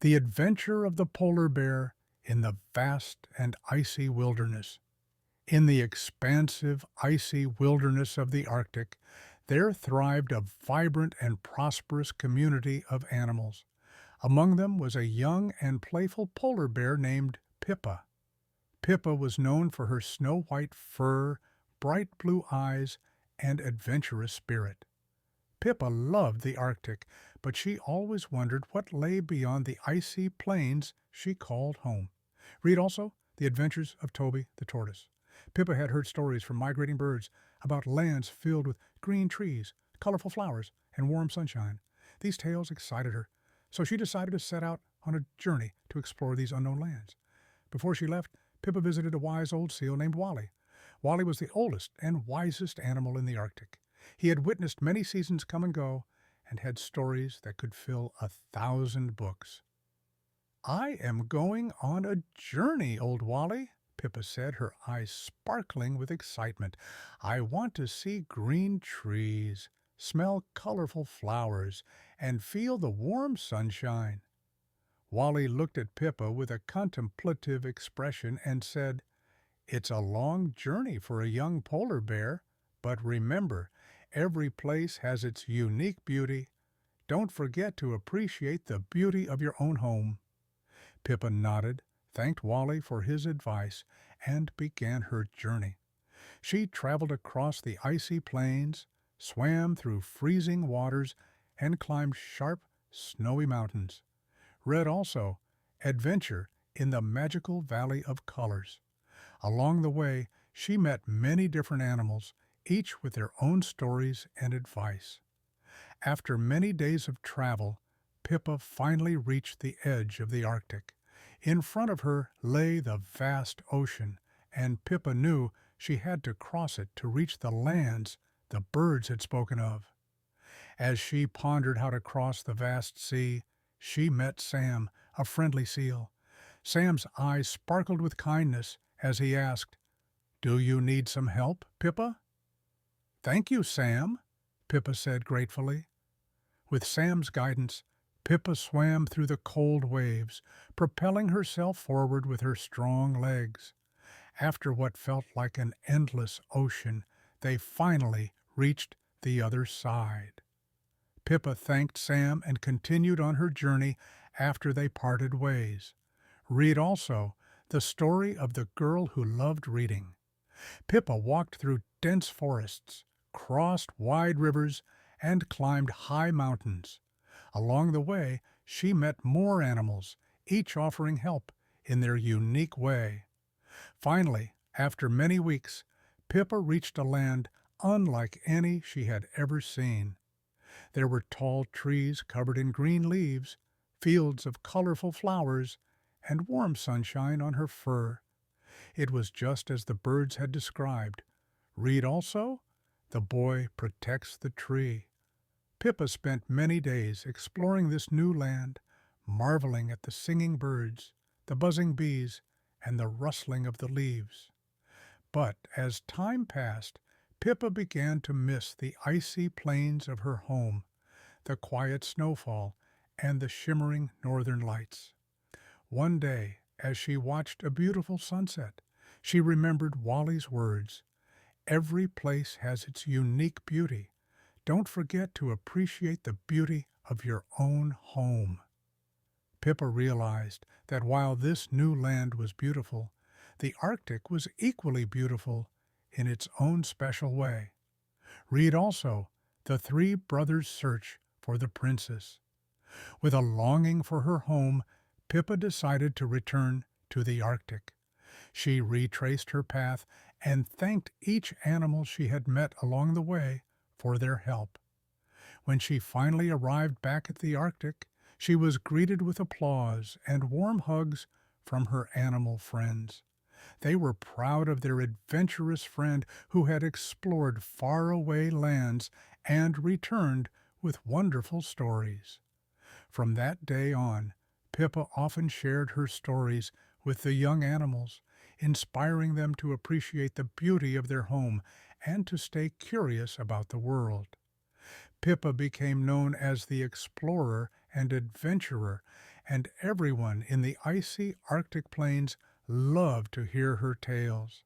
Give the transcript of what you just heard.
The Adventure of the Polar Bear in the Vast and Icy Wilderness. In the expansive, icy wilderness of the Arctic, there thrived a vibrant and prosperous community of animals. Among them was a young and playful polar bear named Pippa. Pippa was known for her snow-white fur, bright blue eyes, and adventurous spirit. Pippa loved the Arctic, but she always wondered what lay beyond the icy plains she called home. Read also The Adventures of Toby the Tortoise. Pippa had heard stories from migrating birds about lands filled with green trees, colorful flowers, and warm sunshine. These tales excited her, so she decided to set out on a journey to explore these unknown lands. Before she left, Pippa visited a wise old seal named Wally. Wally was the oldest and wisest animal in the Arctic. He had witnessed many seasons come and go and had stories that could fill 1,000 books. "I am going on a journey, old Wally," Pippa said, her eyes sparkling with excitement. "I want to see green trees, smell colorful flowers, and feel the warm sunshine." Wally looked at Pippa with a contemplative expression and said, "It's a long journey for a young polar bear, but remember, every place has its unique beauty. Don't forget to appreciate the beauty of your own home." Pippa nodded, thanked Wally for his advice, and began her journey. She traveled across the icy plains, swam through freezing waters, and climbed sharp, snowy mountains. Read also Adventure in the Magical Valley of Colors. Along the way, she met many different animals, each with their own stories and advice. After many days of travel, Pippa finally reached the edge of the Arctic. In front of her lay the vast ocean, and Pippa knew she had to cross it to reach the lands the birds had spoken of. As she pondered how to cross the vast sea, she met Sam, a friendly seal. Sam's eyes sparkled with kindness as he asked, "Do you need some help, Pippa?" "Thank you, Sam," Pippa said gratefully. With Sam's guidance, Pippa swam through the cold waves, propelling herself forward with her strong legs. After what felt like an endless ocean, they finally reached the other side. Pippa thanked Sam and continued on her journey after they parted ways. Read also The Story of the Girl Who Loved Reading. Pippa walked through dense forests, crossed wide rivers, and climbed high mountains. Along the way, she met more animals, each offering help in their unique way. Finally, after many weeks, Pippa reached a land unlike any she had ever seen. There were tall trees covered in green leaves, fields of colorful flowers, and warm sunshine on her fur. It was just as the birds had described. Read also, The Boy Protects the Tree. Pippa spent many days exploring this new land, marveling at the singing birds, the buzzing bees, and the rustling of the leaves. But as time passed, Pippa began to miss the icy plains of her home, the quiet snowfall, and the shimmering northern lights. One day, as she watched a beautiful sunset, she remembered Wally's words, "Every place has its unique beauty. Don't forget to appreciate the beauty of your own home." Pippa realized that while this new land was beautiful, the Arctic was equally beautiful in its own special way. Read also The Three Brothers' Search for the Princess. With a longing for her home, Pippa decided to return to the Arctic. She retraced her path and thanked each animal she had met along the way for their help. When she finally arrived back at the Arctic, she was greeted with applause and warm hugs from her animal friends. They were proud of their adventurous friend who had explored faraway lands and returned with wonderful stories. From that day on, Pippa often shared her stories with the young animals, inspiring them to appreciate the beauty of their home and to stay curious about the world. Pippa became known as the explorer and adventurer, and everyone in the icy Arctic plains loved to hear her tales.